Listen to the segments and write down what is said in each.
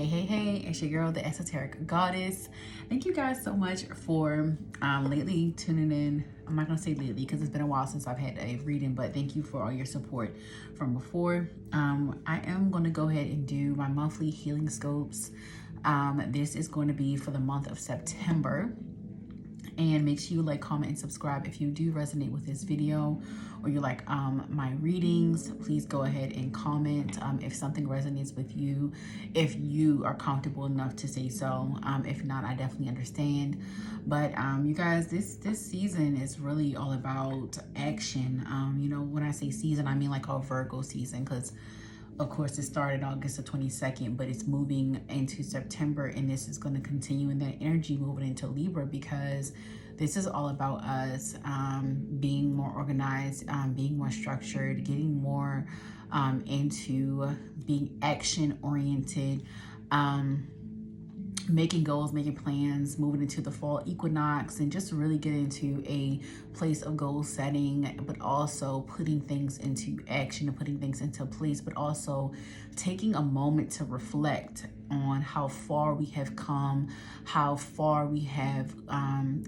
Hey, it's your girl, the esoteric goddess. Thank you guys so much for lately tuning in. I'm not gonna say lately because it's been a while since I've had a reading, but thank you for all your support from before. I am gonna go ahead and do my monthly healing scopes. This is going to be for the month of September. And make sure you like, comment, and subscribe if you do resonate with this video or you like my readings. Please go ahead and comment if something resonates with you, if you are comfortable enough to say so. If not, I definitely understand. But you guys, this season is really all about action. You know, when I say season, I mean like our Virgo season, because of course, it started August the 22nd, but it's moving into September, and this is going to continue in that energy moving into Libra, because this is all about us being more organized, being more structured, getting more into being action-oriented, making goals, making plans, moving into the fall equinox, and just really get into a place of goal setting, but also putting things into action and putting things into place, but also taking a moment to reflect on how far we have come, how far we have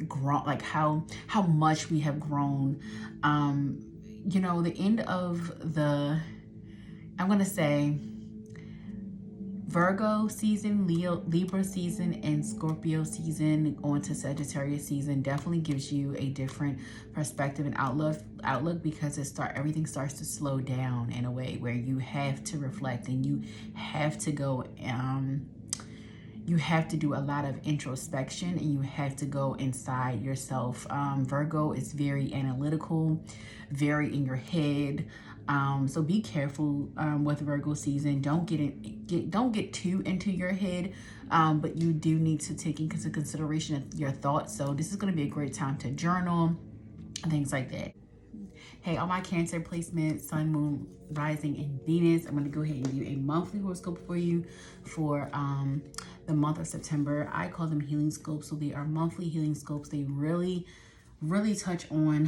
grown, like how much we have grown. You know, the end of the, I'm gonna say, Virgo season, Libra season, and Scorpio season going to Sagittarius season definitely gives you a different perspective and outlook because everything starts to slow down in a way where you have to reflect and you have to go you have to do a lot of introspection and you have to go inside yourself. Virgo is very analytical, very in your head. So be careful with Virgo season. Don't get too into your head, but you do need to take into consideration your thoughts. So this is going to be a great time to journal, things like that. Hey, all my Cancer placements, Sun, Moon, Rising, and Venus. I'm going to go ahead and do a monthly horoscope for you for the month of September. I call them healing scopes. So they are monthly healing scopes. They really touch on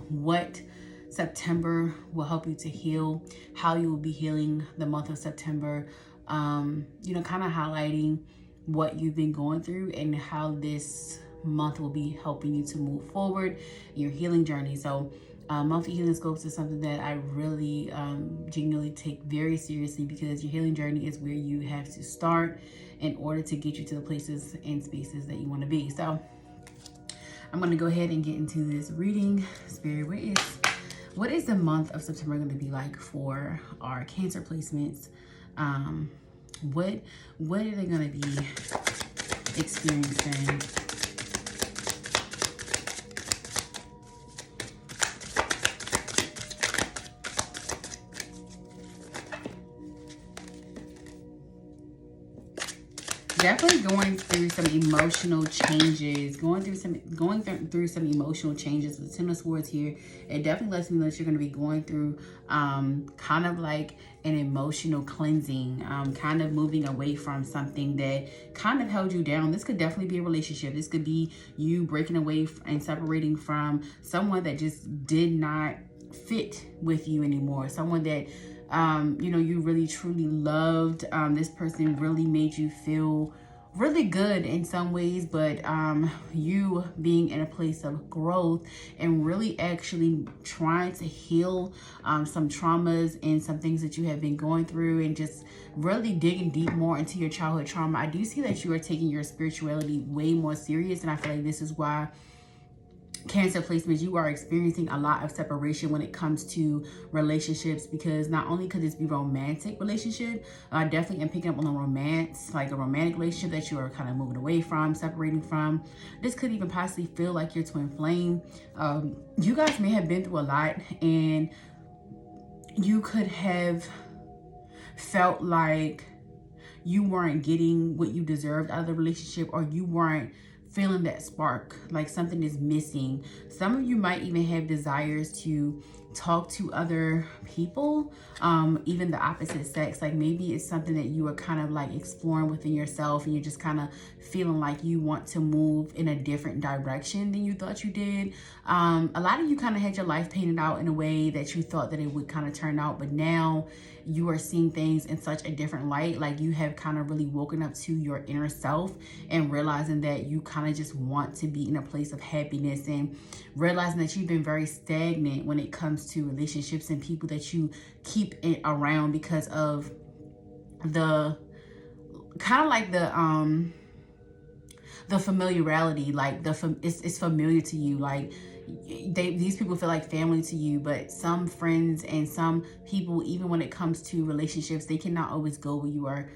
what September will help you to heal, how you will be healing the month of September, you know, kind of highlighting what you've been going through and how this month will be helping you to move forward in your healing journey. So monthly healing scopes is something that I really genuinely take very seriously, because your healing journey is where you have to start in order to get you to the places and spaces that you want to be. So I'm going to go ahead and get into this reading. Spirit, what is the month of September going to be like for our Cancer placements? What are they going to be experiencing? Definitely going through some emotional changes, going through some emotional changes with Ten of Swords here. It definitely lets me know that you're going to be going through kind of like an emotional cleansing, kind of moving away from something that kind of held you down. This could definitely be a relationship. This could be you breaking away and separating from someone that just did not fit with you anymore. Someone that you know, you really truly loved. This person really made you feel really good in some ways, but you being in a place of growth and really actually trying to heal some traumas and some things that you have been going through, and just really digging deep more into your childhood trauma. I do see that you are taking your spirituality way more serious, and I feel like this is why Cancer placements, you are experiencing a lot of separation when it comes to relationships, because not only could this be romantic relationship, I definitely am picking up on the romance, like a romantic relationship that you are kind of moving away from, separating from. This could even possibly feel like your twin flame. You guys may have been through a lot, and you could have felt like you weren't getting what you deserved out of the relationship, or you weren't feeling that spark, like something is missing. Some of you might even have desires to talk to other people, even the opposite sex. Like maybe it's something that you are kind of like exploring within yourself, and you're just kind of feeling like you want to move in a different direction than you thought you did. A lot of you kind of had your life painted out in a way that you thought that it would kind of turn out, but now you are seeing things in such a different light. Like you have kind of really woken up to your inner self and realizing that you kind of just want to be in a place of happiness, and realizing that you've been very stagnant when it comes to relationships and people that you keep it around because of the kind of like the familiarity. Like it's familiar to you. Like these people feel like family to you, but some friends and some people, even when it comes to relationships, they cannot always go where you are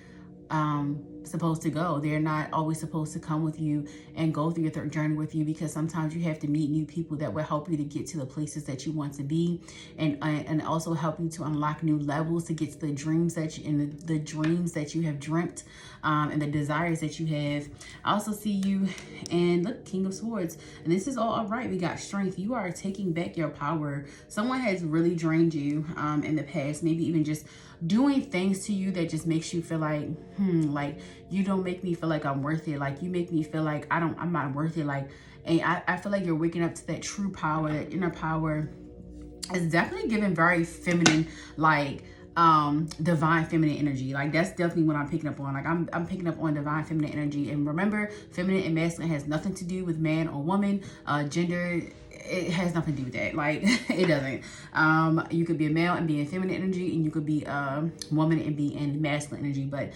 supposed to go. They're not always supposed to come with you and go through your journey with you, because sometimes you have to meet new people that will help you to get to the places that you want to be, and also help you to unlock new levels to get to the dreams that you, and the dreams that you have dreamt, and the desires that you have. I also see you, and look, King of Swords, and this is all right. We got strength. You are taking back your power. Someone has really drained you in the past, maybe even just doing things to you that just makes you feel like, like you don't make me feel like I'm worth it. Like you make me feel like I'm not worth it. Like, and I feel like you're waking up to that true power, that inner power. It's definitely giving very feminine, like divine feminine energy. Like that's definitely what I'm picking up on. Like I'm picking up on divine feminine energy. And remember, feminine and masculine has nothing to do with man or woman, gender. It has nothing to do with that. Like it doesn't. You could be a male and be in feminine energy, and you could be a woman and be in masculine energy. But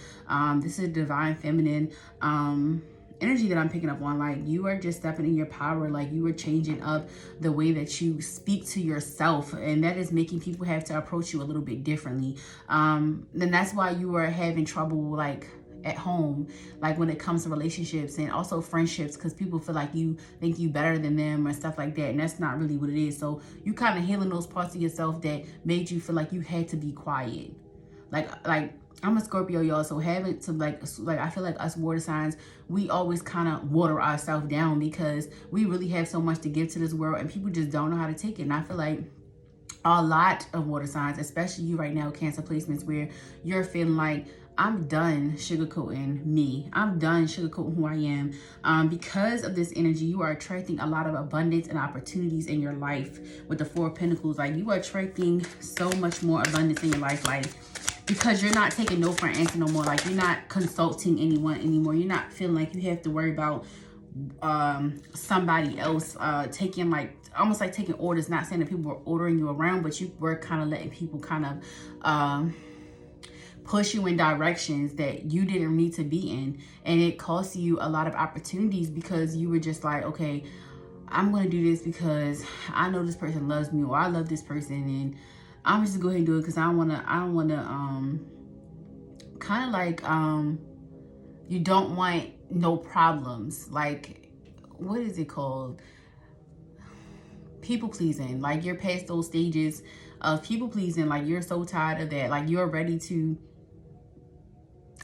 this is divine feminine energy that I'm picking up on. Like you are just stepping in your power. Like you are changing up the way that you speak to yourself, and that is making people have to approach you a little bit differently. Then that's why you are having trouble, like at home, like when it comes to relationships and also friendships, because people feel like you think you better than them or stuff like that, and that's not really what it is. So you kind of healing those parts of yourself that made you feel like you had to be quiet. Like I'm a Scorpio, y'all, so having to like I feel like us water signs, we always kind of water ourselves down because we really have so much to give to this world, and people just don't know how to take it. And I feel like a lot of water signs, especially you right now, Cancer placements, where you're feeling like, I'm done sugarcoating me. I'm done sugarcoating who I am. Because of this energy, you are attracting a lot of abundance and opportunities in your life with the Four of Pentacles. Like you are attracting so much more abundance in your life. Like because you're not taking no for an answer no more. Like you're not consulting anyone anymore. You're not feeling like you have to worry about somebody else taking like almost like taking orders. Not saying that people were ordering you around, but you were kind of letting people kind of push you in directions that you didn't need to be in, and it cost you a lot of opportunities because you were just like, okay, I'm gonna do this because I know this person loves me, or I love this person, and I'm just gonna go ahead and do it because I don't wanna kind of like you don't want no problems. Like what is it called? People pleasing. Like you're past those stages of people pleasing. Like you're so tired of that. Like you're ready to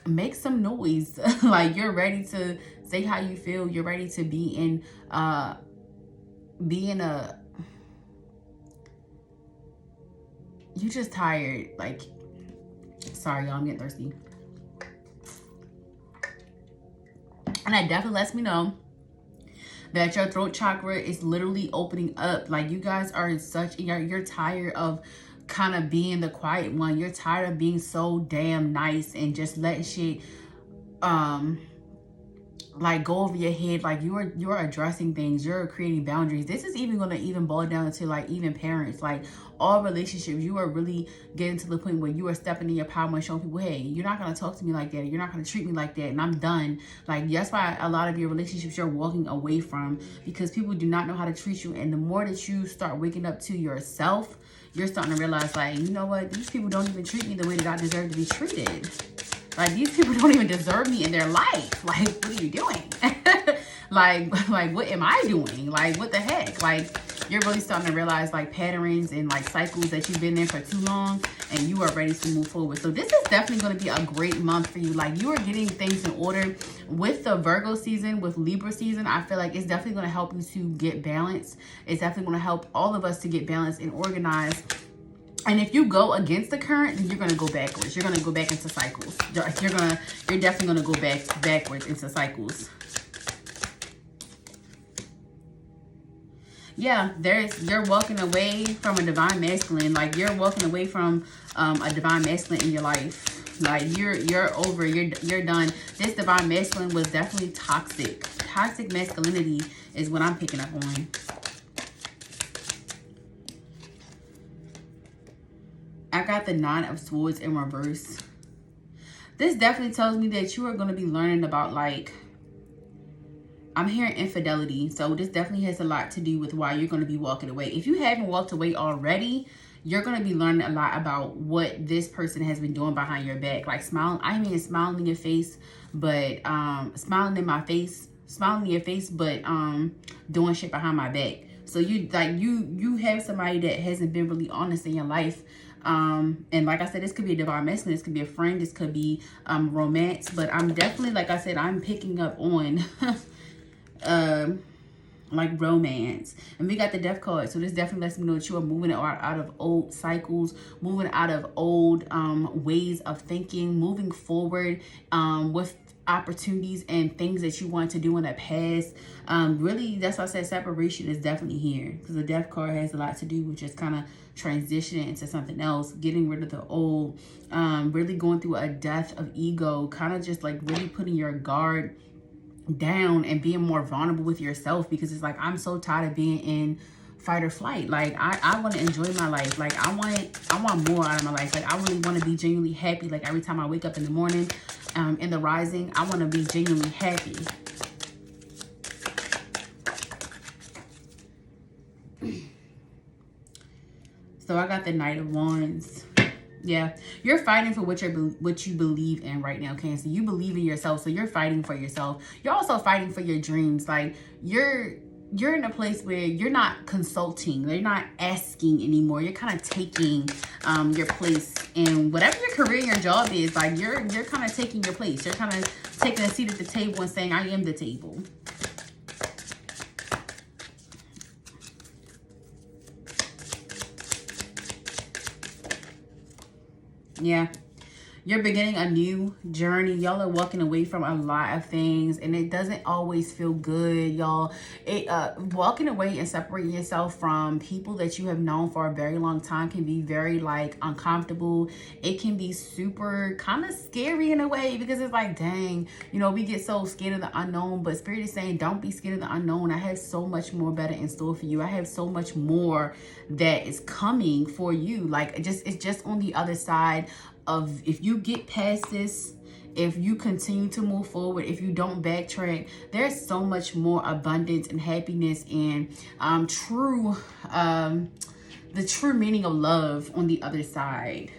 make some noise. Like you're ready to say how you feel. You're ready to be in a, you just tired. Like, sorry y'all, I'm getting thirsty. And that definitely lets me know that your throat chakra is literally opening up. Like you guys are in such, you're tired of kind of being the quiet one. You're tired of being so damn nice and just letting shit like go over your head. Like you're addressing things, you're creating boundaries. This is even gonna even boil down to like even parents, like all relationships. You are really getting to the point where you are stepping in your power and showing people, hey, you're not gonna talk to me like that, you're not gonna treat me like that, and I'm done. Like that's why a lot of your relationships you're walking away from, because people do not know how to treat you. And the more that you start waking up to yourself, you're starting to realize, like, you know what, these people don't even treat me the way that I deserve to be treated. Like these people don't even deserve me in their life. Like, what are you doing? like what am I doing? Like, what the heck? Like, you're really starting to realize like patterns and like cycles that you've been in for too long, and you are ready to move forward. So this is definitely going to be a great month for you. Like you are getting things in order with the Virgo season, with Libra season. I feel like it's definitely going to help you to get balanced. It's definitely going to help all of us to get balanced and organized. And if you go against the current, then you're going to go backwards. You're going to go back into cycles. You're definitely going to go backwards into cycles. Yeah, you're walking away from a divine masculine. Like you're walking away from a divine masculine in your life. Like you're over, you're done. This divine masculine was definitely toxic. Toxic masculinity is what I'm picking up on. I got the 9 of Swords in reverse. This definitely tells me that you are going to be learning about, like, I'm hearing infidelity. So this definitely has a lot to do with why you're going to be walking away. If you haven't walked away already, you're going to be learning a lot about what this person has been doing behind your back. Like smiling, I mean smiling in your face, but smiling in your face, but doing shit behind my back. So you have somebody that hasn't been really honest in your life. And like I said, this could be a divine masculine, this could be a friend, this could be romance, but I'm definitely, like I said, I'm picking up on like romance. And we got the Death card, so this definitely lets me know that you are moving out of old cycles, moving out of old ways of thinking, moving forward with opportunities and things that you want to do in the past. Really, that's why I said separation is definitely here, because the Death card has a lot to do with just kind of transitioning into something else, getting rid of the old, really going through a death of ego, kind of just like really putting your guard down and being more vulnerable with yourself, because it's like, I'm so tired of being in fight or flight. Like I want to enjoy my life. Like I want more out of my life. Like I really want to be genuinely happy. Like every time I wake up in the morning, in the rising, I want to be genuinely happy. So I got the Knight of Wands. Yeah, you're fighting for what you believe in right now, Cancer. You believe in yourself, so you're fighting for yourself. You're also fighting for your dreams. Like you're in a place where you're not consulting, you're not asking anymore. You're kind of taking your place in whatever your career, your job is. Like you're kind of taking your place. You're kind of taking a seat at the table and saying, I am the table. Yeah, you're beginning a new journey. Y'all are walking away from a lot of things, and it doesn't always feel good, y'all. Walking away and separating yourself from people that you have known for a very long time can be very like uncomfortable. It can be super kind of scary in a way, because it's like, dang, you know, we get so scared of the unknown, but Spirit is saying, don't be scared of the unknown. I have so much more better in store for you. I have so much more that is coming for you. Like it's just on the other side of, if you get past this, if you continue to move forward, if you don't backtrack, there's so much more abundance and happiness and the true meaning of love on the other side.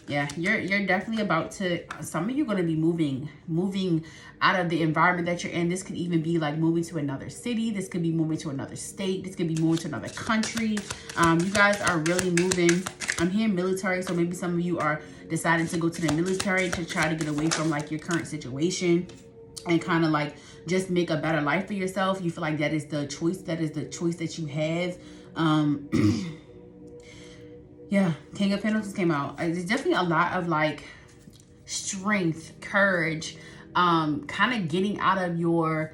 Yeah, you're definitely about to, some of you are going to be moving out of the environment that you're in. This could even be like moving to another city. This could be moving to another state. This could be moving to another country. You guys are really moving. I'm hearing military, so maybe some of you are deciding to go to the military to try to get away from like your current situation and kind of like just make a better life for yourself. You feel like that is the choice. That is the choice that you have. Yeah, King of Pentacles came out. There's definitely a lot of like strength, courage, kind of getting out of your,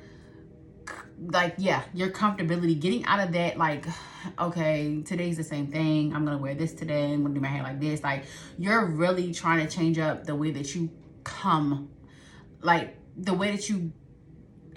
like, yeah, your comfortability, getting out of that, like, okay, today's the same thing. I'm going to wear this today. I'm going to do my hair like this. Like, you're really trying to change up the way that you come, like the way that you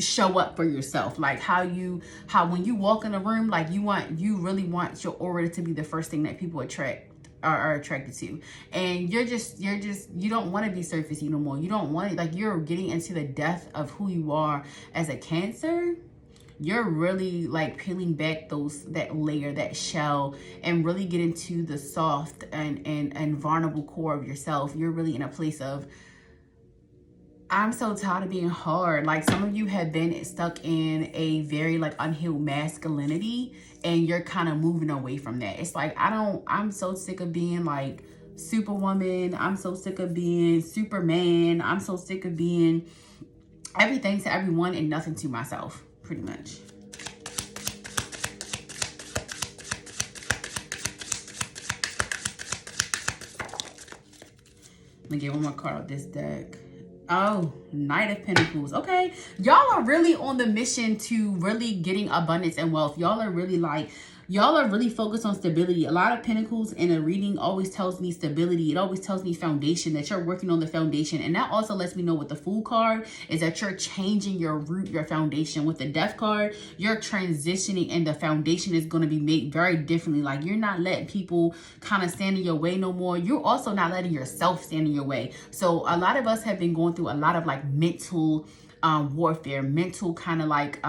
show up for yourself, like how when you walk in a room, like you really want your aura to be the first thing that people are attracted to. And you don't want to be surfacey no more. You don't want it, like you're getting into the depth of who you are as a Cancer. You're really like peeling back that layer, that shell, and really get into the soft and vulnerable core of yourself. You're really in a place of, I'm so tired of being hard. Like some of you have been stuck in a very like unhealed masculinity, and you're kind of moving away from that. It's like, I'm so sick of being like Superwoman. I'm so sick of being Superman. I'm so sick of being everything to everyone and nothing to myself, pretty much. Let me get one more card of this deck. Oh, Knight of Pentacles. Okay, y'all are really on the mission to really getting abundance and wealth. Y'all are really like Y'all are really focused on stability. A lot of pentacles in a reading always tells me stability. It always tells me foundation, that you're working on the foundation. And that also lets me know with the Fool card is that you're changing your root, your foundation. With the Death card, you're transitioning and the foundation is going to be made very differently. Like you're not letting people kind of stand in your way no more. You're also not letting yourself stand in your way. So a lot of us have been going through a lot of like mental warfare, mental kind of like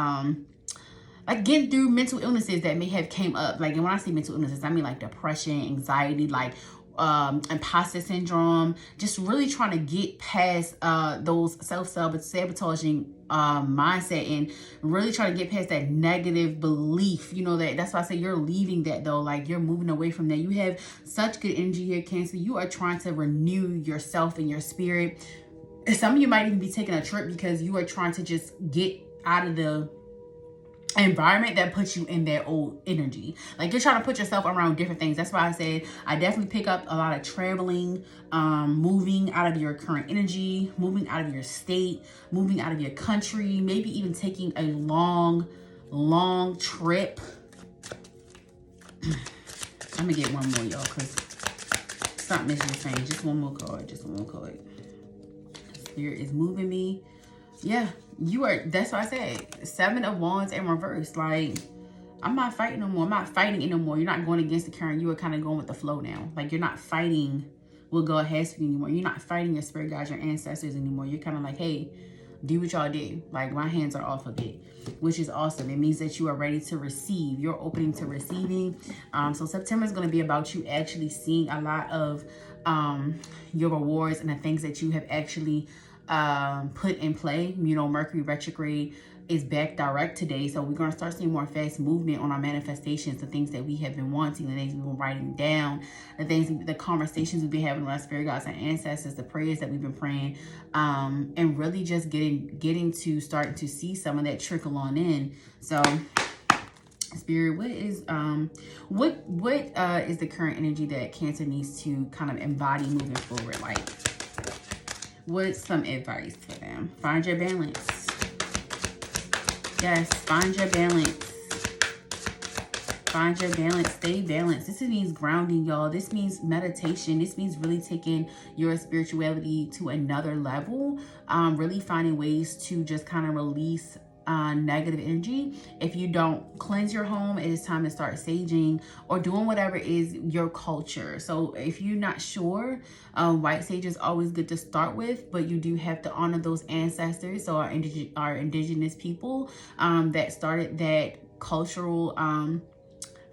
getting through mental illnesses that may have came up. Like, and when I say mental illnesses, I mean like depression, anxiety, like imposter syndrome, just really trying to get past those self-sabotaging mindset and really trying to get past that negative belief. You know, that's why I say you're leaving that though. Like you're moving away from that. You have such good energy here, Cancer. You are trying to renew yourself and your spirit. Some of you might even be taking a trip because you are trying to just get out of the environment that puts you in that old energy. Like you're trying to put yourself around different things. That's why I said I definitely pick up a lot of traveling, moving out of your current energy, moving out of your state, moving out of your country, maybe even taking a long trip. I'm gonna get one more, y'all, because something is just saying. Just one more card. Spirit is moving me. Yeah, you are. That's what I said. 7 of Wands in reverse. Like, I'm not fighting no more. I'm not fighting it no more. You're not going against the current. You are kind of going with the flow now. Like, you're not fighting what God has for you anymore. You're not fighting your spirit guides, your ancestors anymore. You're kind of like, hey, do what y'all do. Like, my hands are off of it, which is awesome. It means that you are ready to receive. You're opening to receiving. So September is going to be about you actually seeing a lot of your rewards and the things that you have actually put in play. You know, Mercury retrograde is back direct today, so we're going to start seeing more fast movement on our manifestations, the things that we have been wanting, the things we've been writing down, the conversations we've been having with our spirit guides and ancestors, the prayers that we've been praying, and really just getting to starting to see some of that trickle on in. So Spirit, what is the current energy that Cancer needs to kind of embody moving forward? Like, what's some advice for them? Find your balance. Yes, find your balance. Find your balance. Stay balanced. This means grounding, y'all. This means meditation. This means really taking your spirituality to another level. Really finding ways to just kind of release negative energy. If you don't cleanse your home, it is time to start saging or doing whatever is your culture. So if you're not sure, white sage is always good to start with, but you do have to honor those ancestors, so our indigenous people that started that cultural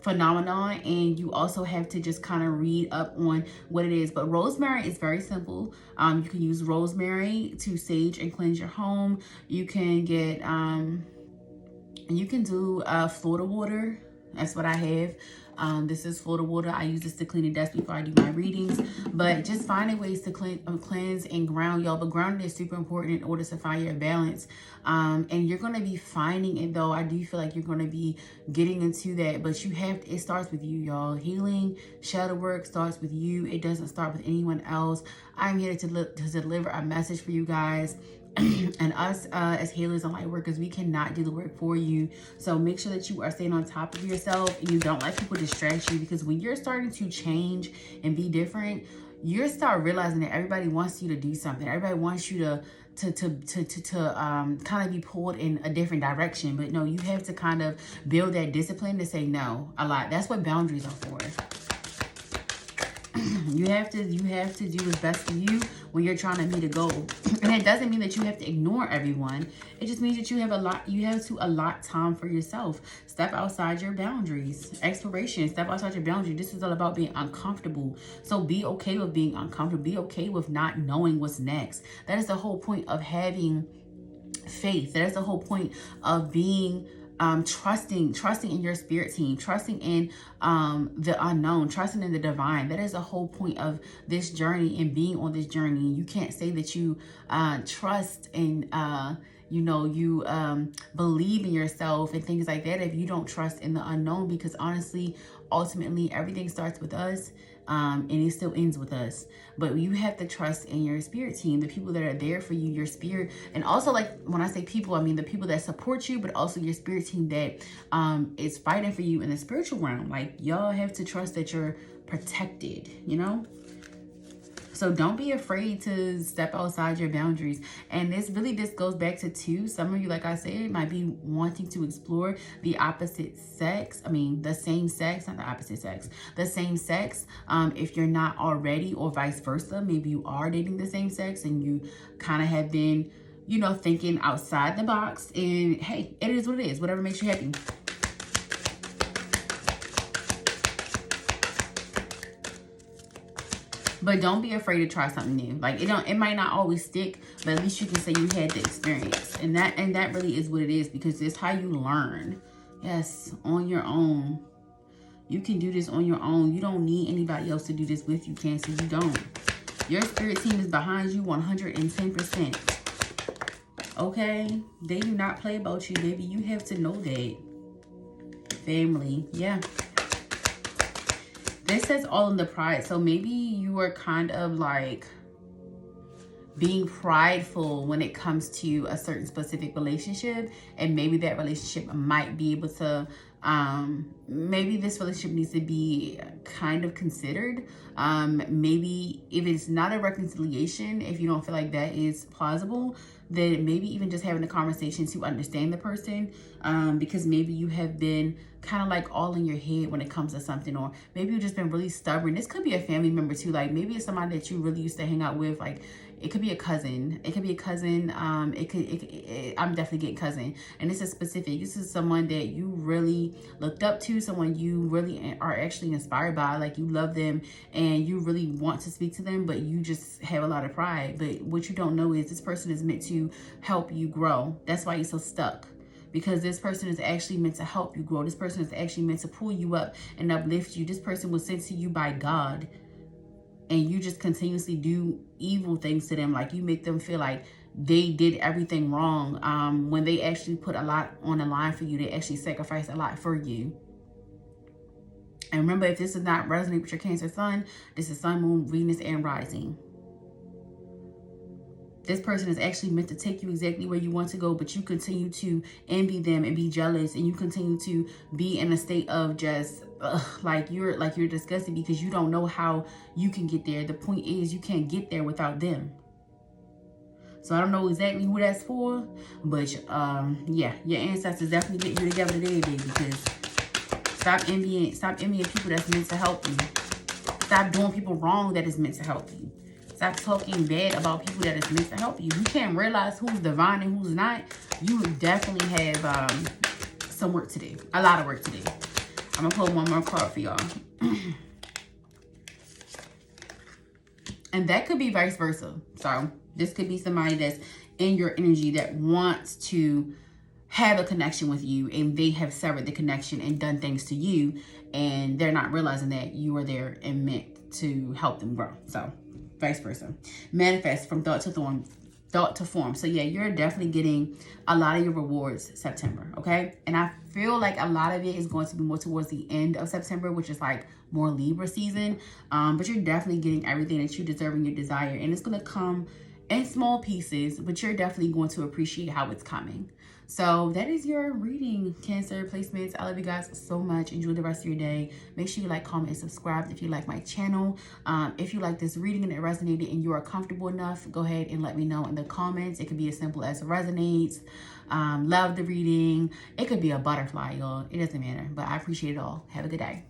phenomenon. And you also have to just kind of read up on what it is. But rosemary is very simple. You can use rosemary to sage and cleanse your home. You can get you can do Florida water. That's what I have. This is Florida water. I use this to clean the dust before I do my readings. But just finding ways to cleanse and ground, y'all. But grounding is super important in order to find your balance. And you're going to be finding it, though. I do feel like you're going to be getting into that. But it starts with you, y'all. Healing, shadow work starts with you. It doesn't start with anyone else. I'm here to deliver a message for you guys. And us as healers and light workers, we cannot do the work for you. So make sure that you are staying on top of yourself and you don't let people distract you, because when you're starting to change and be different, you start realizing that everybody wants you to do something. Everybody wants you to kind of be pulled in a different direction. But no, you have to kind of build that discipline to say no a lot. That's what boundaries are for. You have to do what's best for you when you're trying to meet a goal. And it doesn't mean that you have to ignore everyone. It just means that you have to allot time for yourself. Step outside your boundaries. Exploration, step outside your boundary. This is all about being uncomfortable. So be okay with being uncomfortable. Be okay with not knowing what's next. That is the whole point of having faith. That is the whole point of being trusting in your spirit team, trusting in the unknown, trusting in the divine. That is the whole point of this journey and being on this journey. You can't say that you trust and you believe in yourself and things like that if you don't trust in the unknown, because honestly, ultimately, everything starts with us. and it still ends with us. But you have to trust in your spirit team, the people that are there for you, your spirit. And also, like, when I say people, I mean the people that support you, but also your spirit team that is fighting for you in the spiritual realm. Like, y'all have to trust that you're protected, you know? So don't be afraid to step outside your boundaries. And this goes back to 2. Some of you, like I said, might be wanting to explore the opposite sex. I mean, the same sex, not the opposite sex, the same sex. If you're not already, or vice versa, maybe you are dating the same sex and you kind of have been, you know, thinking outside the box. And hey, it is what it is, whatever makes you happy. But don't be afraid to try something new. Like, it might not always stick, but at least you can say you had the experience. And that really is what it is, because it's how you learn. Yes, on your own. You can do this on your own. You don't need anybody else to do this with you, Cancer. You don't. Your spirit team is behind you 110%. Okay? They do not play about you, baby. You have to know that. Family. Yeah. This says all in the pride. So maybe you are kind of like being prideful when it comes to a certain specific relationship. And maybe that relationship might be able to, maybe this relationship needs to be kind of considered. Maybe if it's not a reconciliation, if you don't feel like that is plausible, then maybe even just having a conversation to understand the person, because maybe you have been kind of like all in your head when it comes to something, or maybe you've just been really stubborn. This could be a family member too. Like, maybe it's somebody that you really used to hang out with. Like, it could be a cousin. It could be a cousin. I'm definitely getting cousin. And this is specific. This is someone that you really looked up to, someone you really are actually inspired by. Like, you love them and you really want to speak to them, but you just have a lot of pride. But what you don't know is this person is meant to help you grow. That's why you're so stuck. Because this person is actually meant to help you grow. This person is actually meant to pull you up and uplift you. This person was sent to you by God. And you just continuously do evil things to them. Like, you make them feel like they did everything wrong. When they actually put a lot on the line for you. They actually sacrificed a lot for you. And remember, if this does not resonate with your Cancer sun, this is Sun, Moon, Venus, and Rising. This person is actually meant to take you exactly where you want to go, but you continue to envy them and be jealous, and you continue to be in a state of just like you're disgusted because you don't know how you can get there. The point is, you can't get there without them. So I don't know exactly who that's for, but yeah, your ancestors definitely get you together today, baby. Because stop envying people that's meant to help you. Stop doing people wrong that is meant to help you. Stop talking bad about people that is meant to help you. You can't realize who's divine and who's not. You definitely have some work to do. A lot of work to do. I'm going to pull one more card for y'all. And that could be vice versa. So this could be somebody that's in your energy that wants to have a connection with you, and they have severed the connection and done things to you, and they're not realizing that you are there and meant to help them grow. So vice versa. Manifest from thought to form. So yeah, you're definitely getting a lot of your rewards September, okay? And I feel like a lot of it is going to be more towards the end of September, which is like more Libra season. But you're definitely getting everything that you deserve and you desire. And it's going to come in small pieces, but you're definitely going to appreciate how it's coming. So that is your reading, Cancer placements. I love you guys so much. Enjoy the rest of your day. Make sure you like, comment, and subscribe if you like my channel. If you like this reading and it resonated and you are comfortable enough, go ahead and let me know in the comments. It could be as simple as resonates, love the reading. It could be a butterfly, y'all. It doesn't matter, but I appreciate it all. Have a good day.